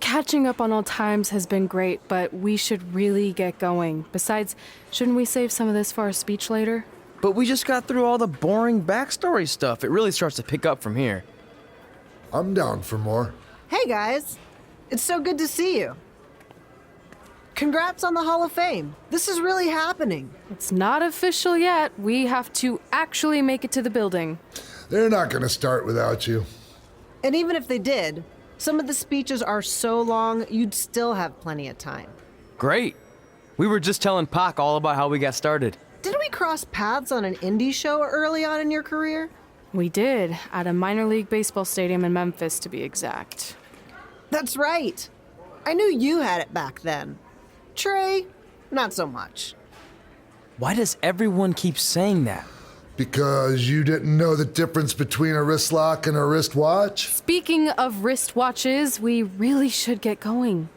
Catching up on old times has been great, but we should really get going. Besides, shouldn't we save some of this for our speech later? But we just got through all the boring backstory stuff. It really starts to pick up from here. I'm down for more. Hey guys, it's so good to see you. Congrats on the Hall of Fame. This is really happening. It's not official yet. We have to actually make it to the building. They're not going to start without you. And even if they did, some of the speeches are so long, you'd still have plenty of time. Great. We were just telling Pac all about how we got started. Didn't we cross paths on an indie show early on in your career? We did, at a minor league baseball stadium in Memphis, to be exact. That's right. I knew you had it back then. Trey, not so much. Why does everyone keep saying that? Because you didn't know the difference between a wrist lock and a wristwatch? Speaking of wristwatches, we really should get going.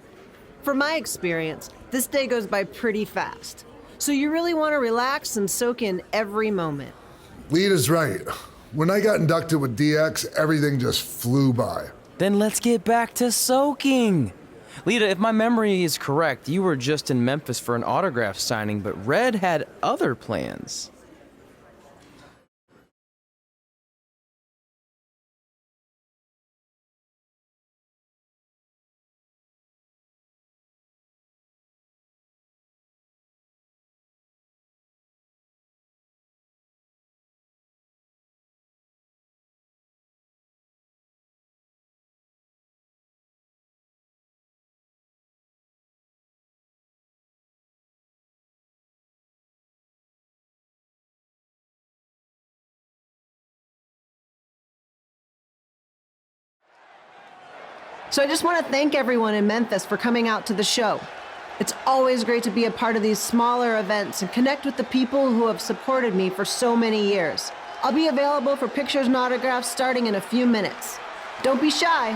From my experience, this day goes by pretty fast. So you really want to relax and soak in every moment. Lita's right. When I got inducted with DX, everything just flew by. Then let's get back to soaking. Lita, if my memory is correct, you were just in Memphis for an autograph signing, but Red had other plans. So I just want to thank everyone in Memphis for coming out to the show. It's always great to be a part of these smaller events and connect with the people who have supported me for so many years. I'll be available for pictures and autographs starting in a few minutes. Don't be shy.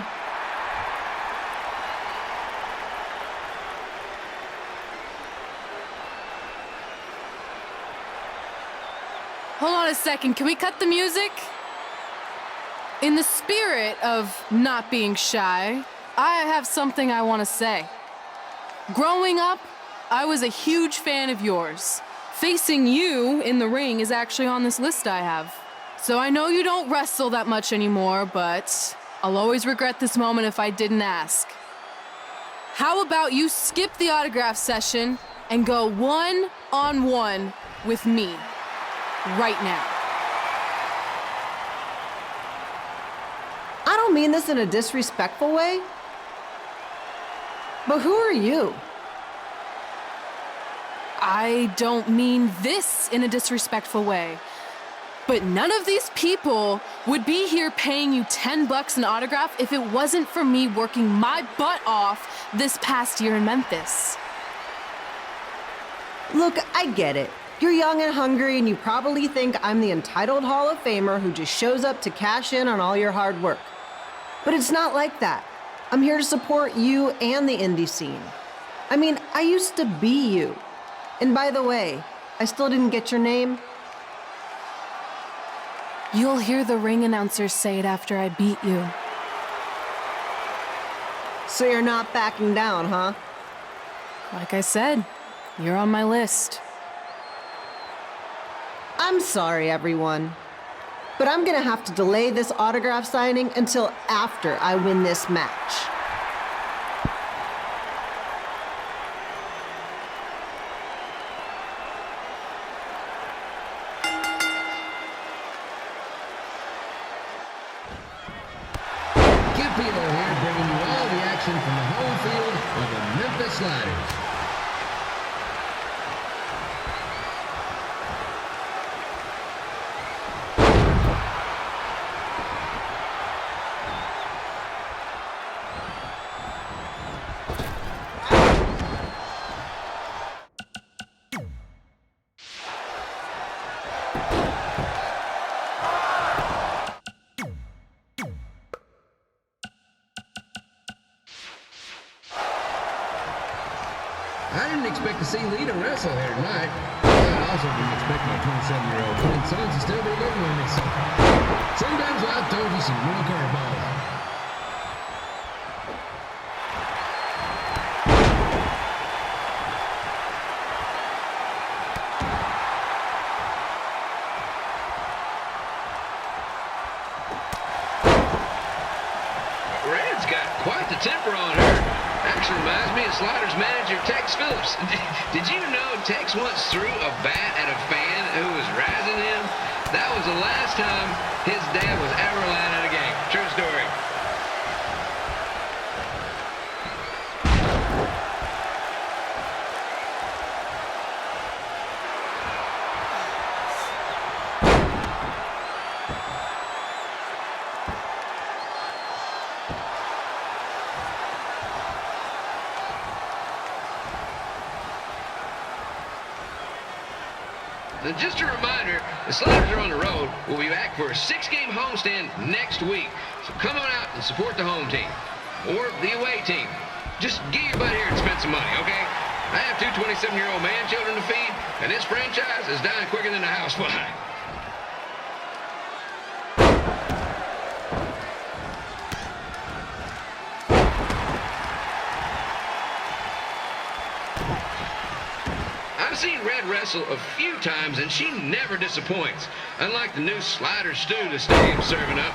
Hold on a second, can we cut the music? In the spirit of not being shy, I have something I want to say. Growing up, I was a huge fan of yours. Facing you in the ring is actually on this list I have. So I know you don't wrestle that much anymore, but I'll always regret this moment if I didn't ask. How about you skip the autograph session and go one-on-one with me right now? I don't mean this in a disrespectful way, but who are you? I don't mean this in a disrespectful way, but none of these people would be here paying you $10 an autograph if it wasn't for me working my butt off this past year in Memphis. Look, I get it. You're young and hungry, and you probably think I'm the entitled Hall of Famer who just shows up to cash in on all your hard work. But it's not like that. I'm here to support you and the indie scene. I mean, I used to be you. And by the way, I still didn't get your name. You'll hear the ring announcers say it after I beat you. So you're not backing down, huh? Like I said, you're on my list. I'm sorry, everyone. But I'm gonna have to delay this autograph signing until after I win this match. Skip Hilo here, bringing you all the action from the home field of the Memphis Sliders. I didn't expect to see Lita wrestle here tonight. I also didn't expect my 27-year-old twin sons to still be living with me. So sometimes I've told you some real curveballs. the temper on her. Actually reminds me of Slaughter's manager, Tex Phillips. Did you know Tex once threw a bat at a fan who was razzing him? That was the last time his dad was ever allowed in a game. True story. And just a reminder, the Sliders are on the road. We'll be back for a 6-game homestand next week. So come on out and support the home team or the away team. Just get your butt here and spend some money, okay? I have 2 27-year-old man children to feed, and this franchise is dying quicker than a house fly. I've seen Red wrestle a few times, and she never disappoints. Unlike the new slider stew the stadium's serving up.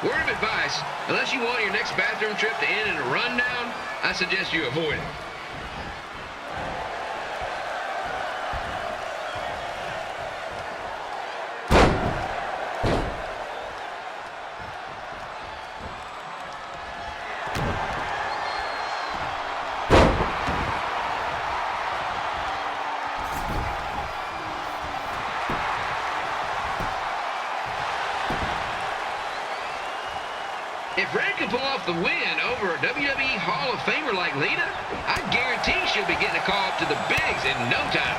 Word of advice, unless you want your next bathroom trip to end in a rundown, I suggest you avoid it. If Red can pull off the win over a WWE Hall of Famer like Lita, I guarantee she'll be getting a call up to the bigs in no time.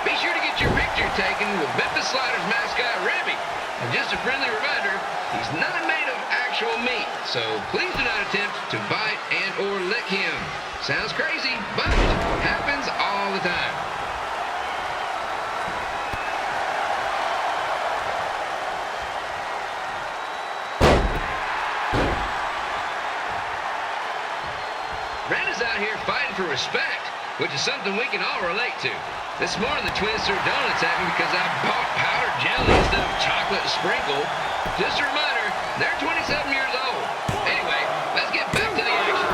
Be sure to get your picture taken with Memphis Sliders mascot Rebby. And just a friendly reminder, he's not made of actual meat, so please do not attempt to bite and or lick him. Sounds crazy, but happens all the time. Red is out here fighting for respect, which is something we can all relate to. This morning, the twins threw donuts at me because I bought powdered jelly instead of chocolate sprinkle. Just a reminder, they're 27 years old. Anyway, let's get back to the action.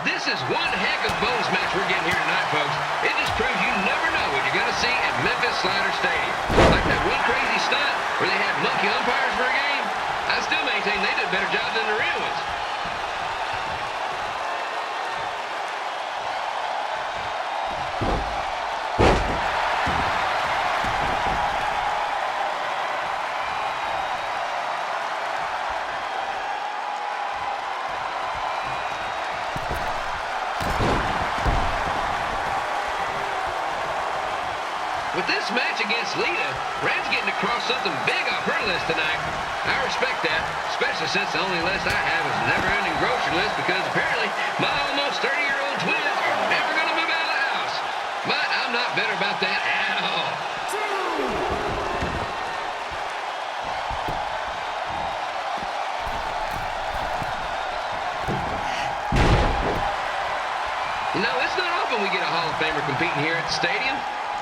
This is one heck of a bonus match we're getting here tonight, folks. It just proves you never know what you're going to see at Memphis Slider Stadium. Like that one crazy stunt where they had monkey umpires for a game, I still maintain they did a better job than the real ones. With this match against Lita, Red's getting across something big off her list tonight. I respect that, especially since the only list I have is a never-ending grocery list because apparently my almost 30-year-old twins are never going to move out of the house. But I'm not bitter about that at all. You know, it's not often we get a Hall of Famer competing here at the stadium.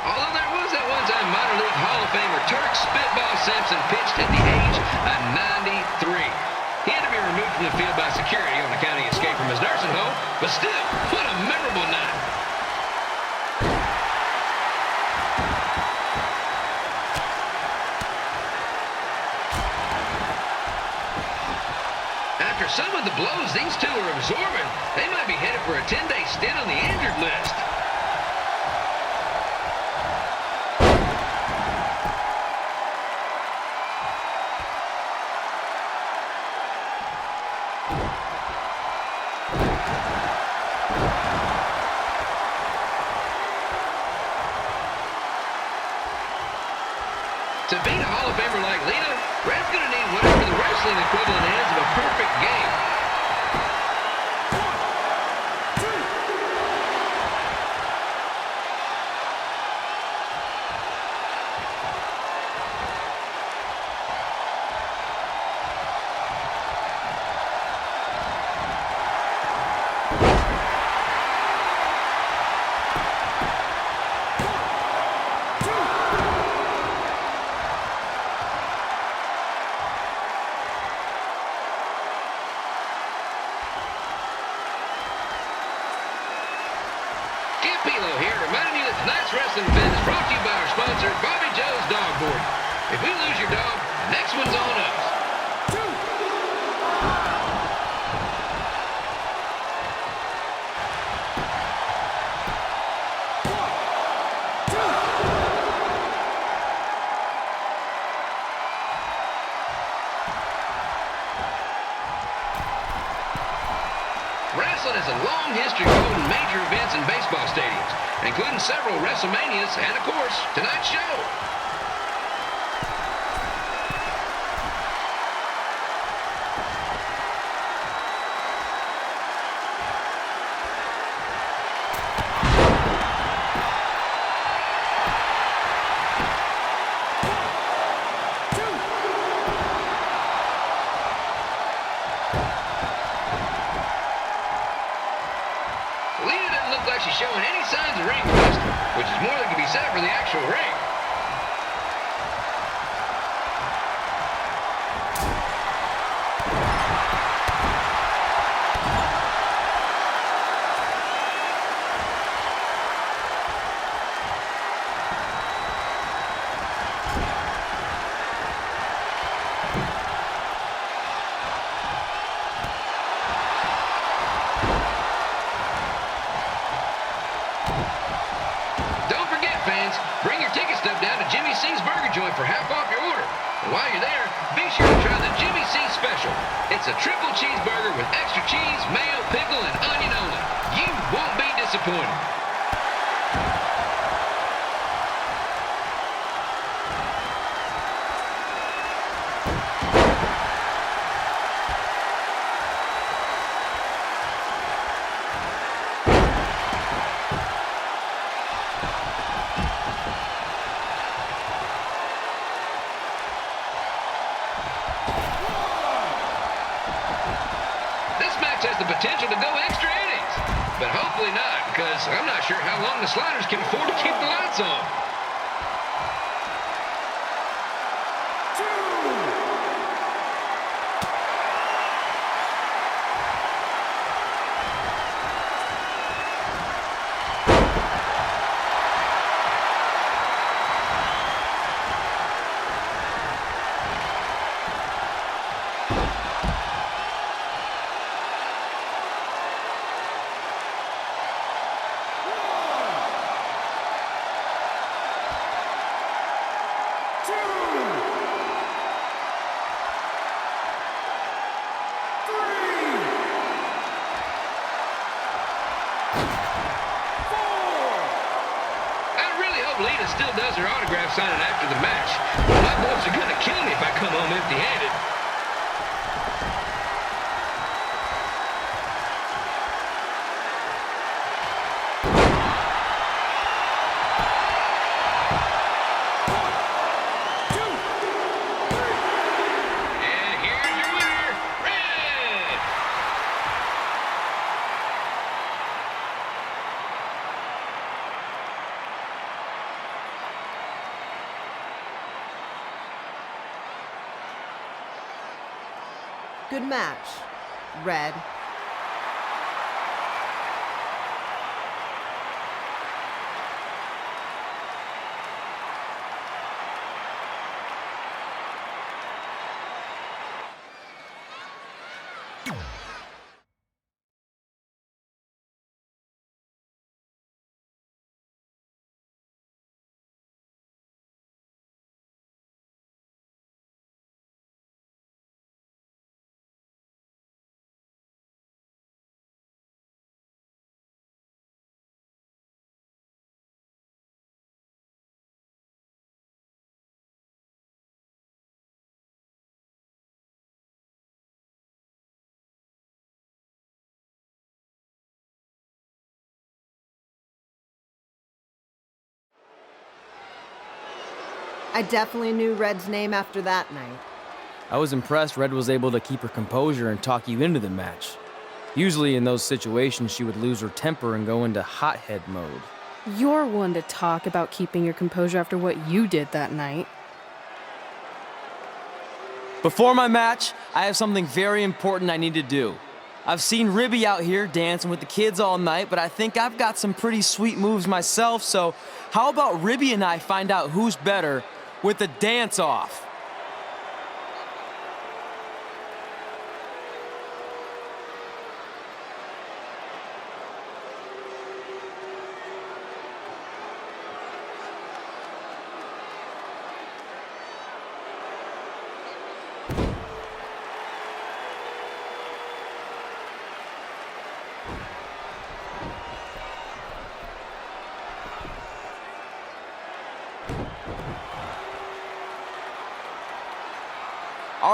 Although there was that one time minor league Hall of Famer Turk Spitball Simpson pitched at the age of 93. He had to be removed from the field by security on account of the escape from his nursing home, but still, what a memorable night. After some of the blows these two are absorbing, they might be headed for a 10-day stint on the injured list. To beat a Hall of Famer like Lita, Red's going to need whatever the wrestling equivalent is of a perfect game. Wrestling has a long history of holding major events in baseball stadiums, including several WrestleManias and, of course, tonight's show. She's showing any signs of ring rust, which is more than can be said for the actual ring. Bring your ticket stub down to Jimmy C's Burger Joint for half off your order. And while you're there, be sure to try the Jimmy C Special. It's a triple cheeseburger with extra cheese, mayo, pickle, and onion only. You won't be disappointed. Has the potential to go extra innings, but hopefully not, because I'm not sure how long the Sliders can afford to keep the lights on. Lita still does her autograph signing after the match. My boys are going to kill me if I come home empty-handed. And here's your winner, Red! Good match, Red. I definitely knew Red's name after that night. I was impressed Red was able to keep her composure and talk you into the match. Usually in those situations, she would lose her temper and go into hothead mode. You're one to talk about keeping your composure after what you did that night. Before my match, I have something very important I need to do. I've seen Ribby out here dancing with the kids all night, but I think I've got some pretty sweet moves myself, so how about Ribby and I find out who's better with the dance-off?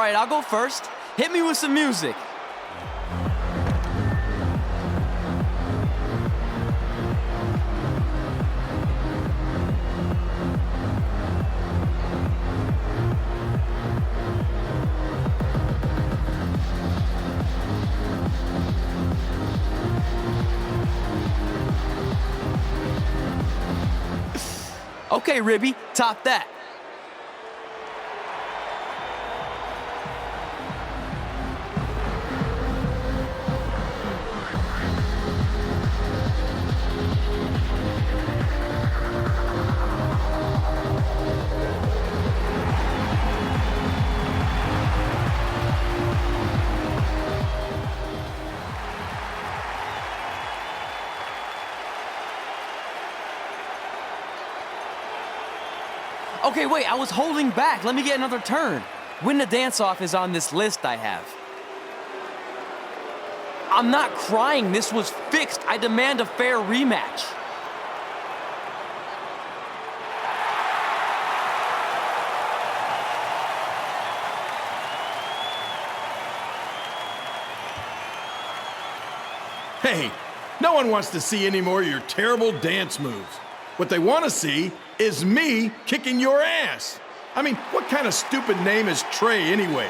right, I'll go first. Hit me with some music. Okay, Ribby, top that. Okay, wait, I was holding back. Let me get another turn. Win the dance-off is on this list I have. I'm not crying. This was fixed. I demand a fair rematch. Hey, no one wants to see any more of your terrible dance moves. What they want to see is me kicking your ass. I mean, what kind of stupid name is Trey anyway?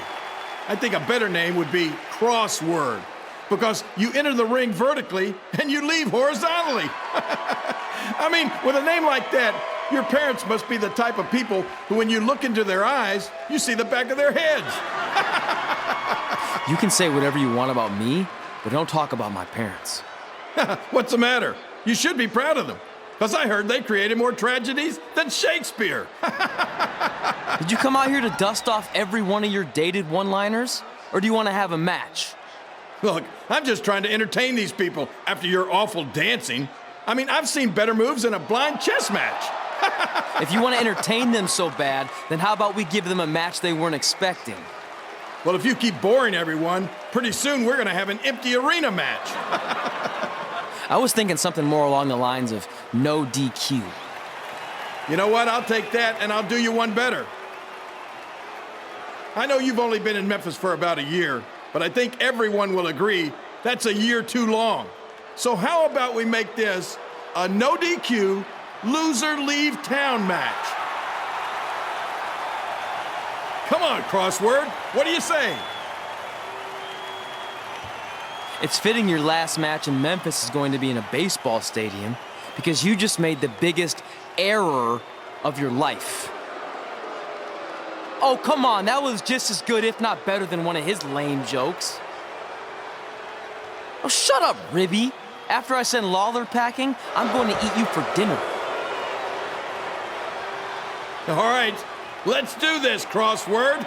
I think a better name would be Crossword, because you enter the ring vertically and you leave horizontally. I mean, with a name like that, your parents must be the type of people who, when you look into their eyes, you see the back of their heads. You can say whatever you want about me, but don't talk about my parents. What's the matter? You should be proud of them, because I heard they created more tragedies than Shakespeare. Did you come out here to dust off every one of your dated one-liners? Or do you want to have a match? Look, I'm just trying to entertain these people after your awful dancing. I mean, I've seen better moves in a blind chess match. If you want to entertain them so bad, then how about we give them a match they weren't expecting? Well, if you keep boring everyone, pretty soon we're going to have an empty arena match. I was thinking something more along the lines of no DQ. You know what? I'll take that, and I'll do you one better. I know you've only been in Memphis for about a year, but I think everyone will agree that's a year too long. So how about we make this a no DQ, loser leave town match? Come on, Crossword. What do you say? It's fitting your last match in Memphis is going to be in a baseball stadium because you just made the biggest error of your life. Oh, come on, that was just as good, if not better, than one of his lame jokes. Oh, shut up, Ribby. After I send Lawler packing, I'm going to eat you for dinner. All right, let's do this, Crossword.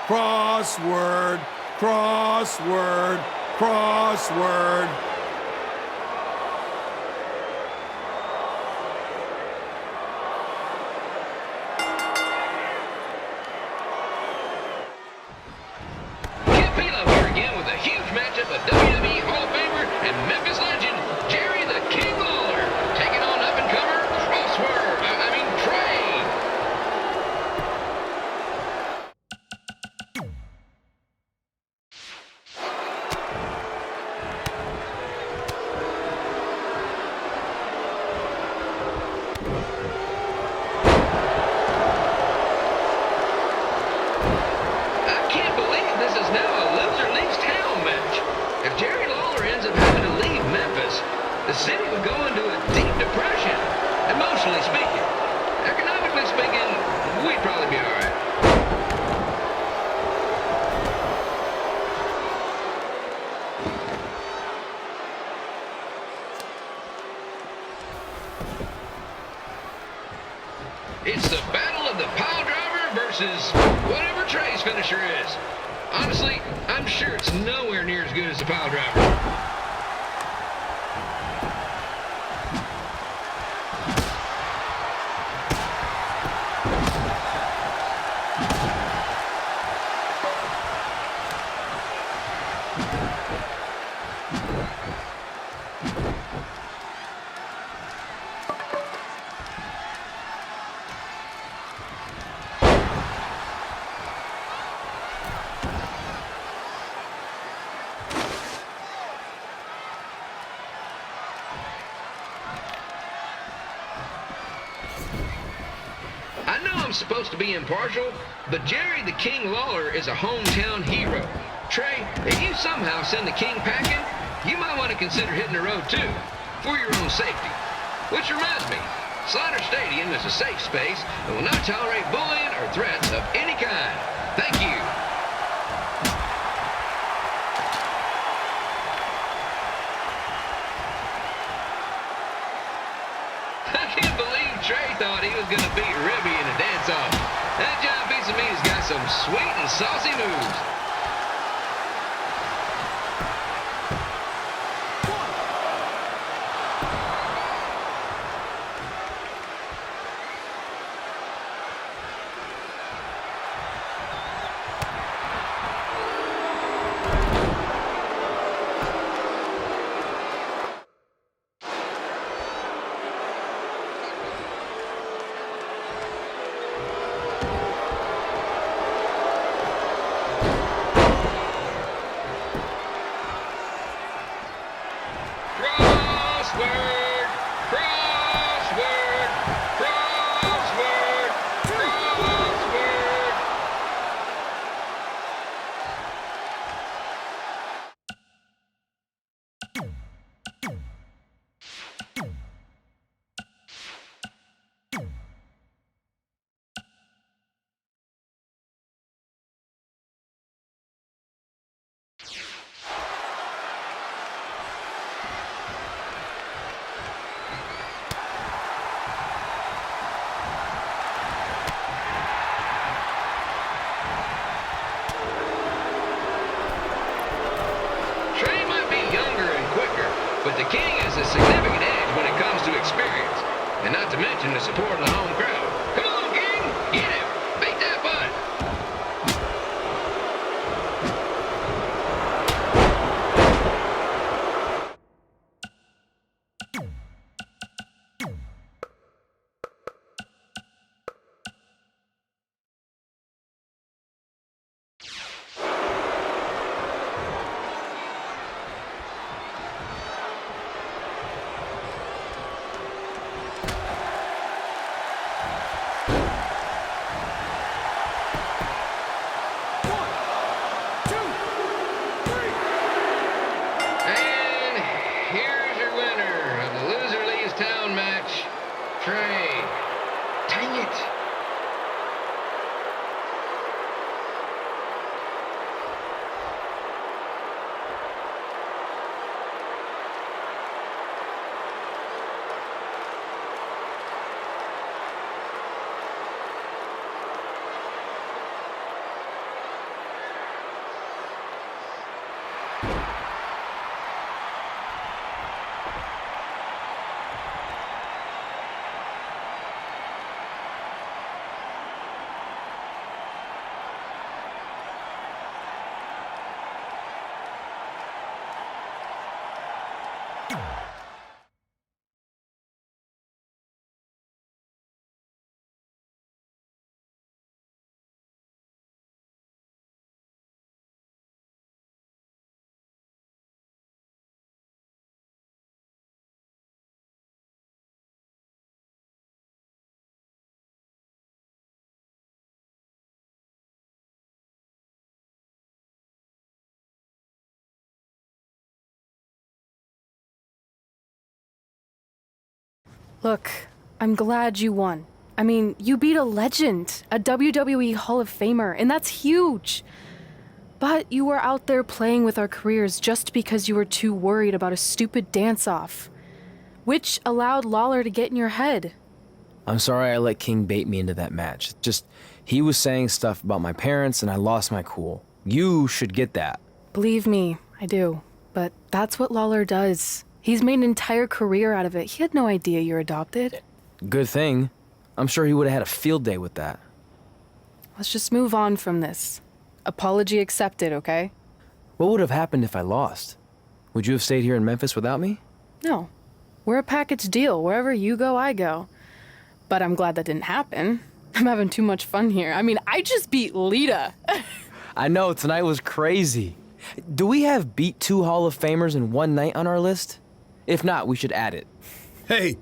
Crossword, crossword, crossword. Huge matchup of WWE Hall of Famer and Memphis legend, Jerry the King Lawler, taking on up-and-comer Crossword, Trey. I can't believe this is now a loser leaves town match. If Jerry Lawler ends up having to leave Memphis, the city would go into a deep depression, emotionally speaking. Economically speaking, we'd probably be all right. It's the battle of the pile driver versus whatever Trey's finisher is. Honestly, I'm sure it's nowhere near as good as the pile driver. supposed to be impartial, but Jerry the King Lawler is a hometown hero. Trey, if you somehow send the King packing, you might want to consider hitting the road too, for your own safety. Which reminds me, Slaughter Stadium is a safe space and will not tolerate bullying or threats of any kind. Thank you. I can't believe Trey thought he was going to beat Ribby in a dance-off. That giant piece of meat has got some sweet and saucy moves. But the King has a significant edge when it comes to experience, and not to mention the support of the home crowd. Come on, King! Get him! Beat that butt! Trey. Dang it. Look, I'm glad you won. I mean, you beat a legend, a WWE Hall of Famer, and that's huge. But you were out there playing with our careers just because you were too worried about a stupid dance-off, which allowed Lawler to get in your head. I'm sorry I let King bait me into that match. Just, he was saying stuff about my parents and I lost my cool. You should get that. Believe me, I do. But that's what Lawler does. He's made an entire career out of it. He had no idea you're adopted. Good thing. I'm sure he would have had a field day with that. Let's just move on from this. Apology accepted, okay? What would have happened if I lost? Would you have stayed here in Memphis without me? No. We're a package deal. Wherever you go, I go. But I'm glad that didn't happen. I'm having too much fun here. I mean, I just beat Lita. I know, tonight was crazy. Do we have beat 2 Hall of Famers in one night on our list? If not, we should add it. Hey,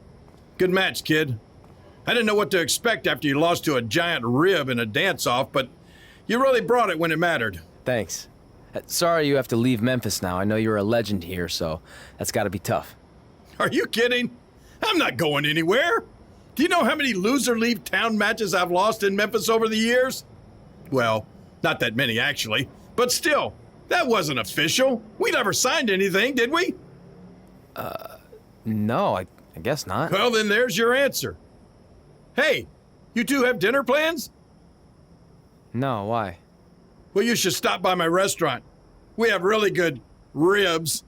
good match, kid. I didn't know what to expect after you lost to a giant rib in a dance-off, but you really brought it when it mattered. Thanks. Sorry you have to leave Memphis now. I know you're a legend here, so that's gotta be tough. Are you kidding? I'm not going anywhere. Do you know how many loser leave town matches I've lost in Memphis over the years? Well, not that many actually, but still, that wasn't official. We never signed anything, did we? No, I guess not. Well, then there's your answer. Hey, you two have dinner plans? No, why? Well, you should stop by my restaurant. We have really good ribs.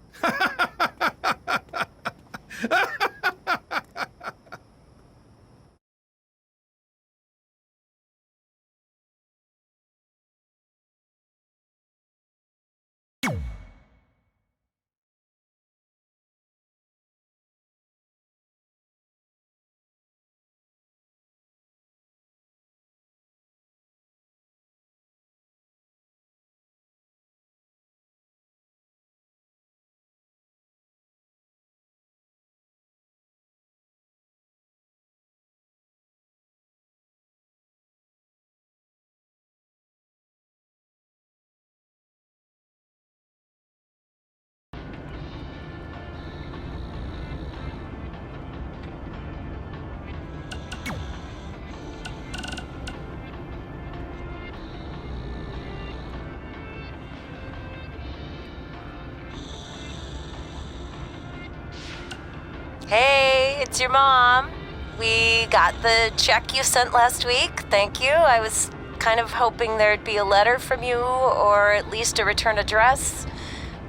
Hey, it's your mom. We got the check you sent last week. Thank you. I was kind of hoping there'd be a letter from you or at least a return address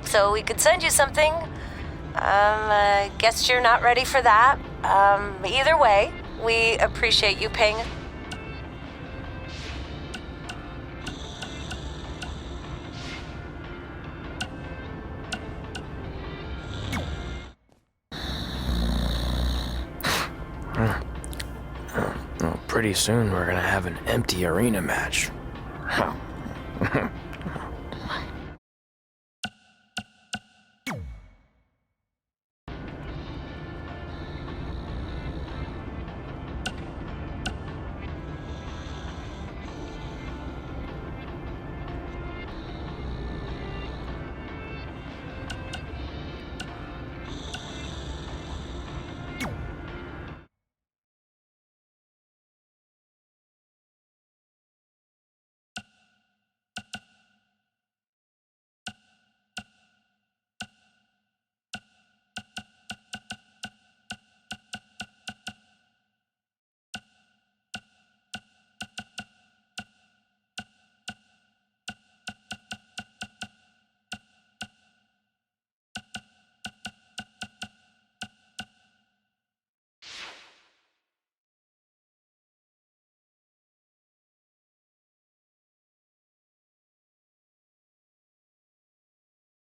so we could send you something. I guess you're not ready for that. Either way, we appreciate you paying. Well, pretty soon we're gonna have an empty arena match.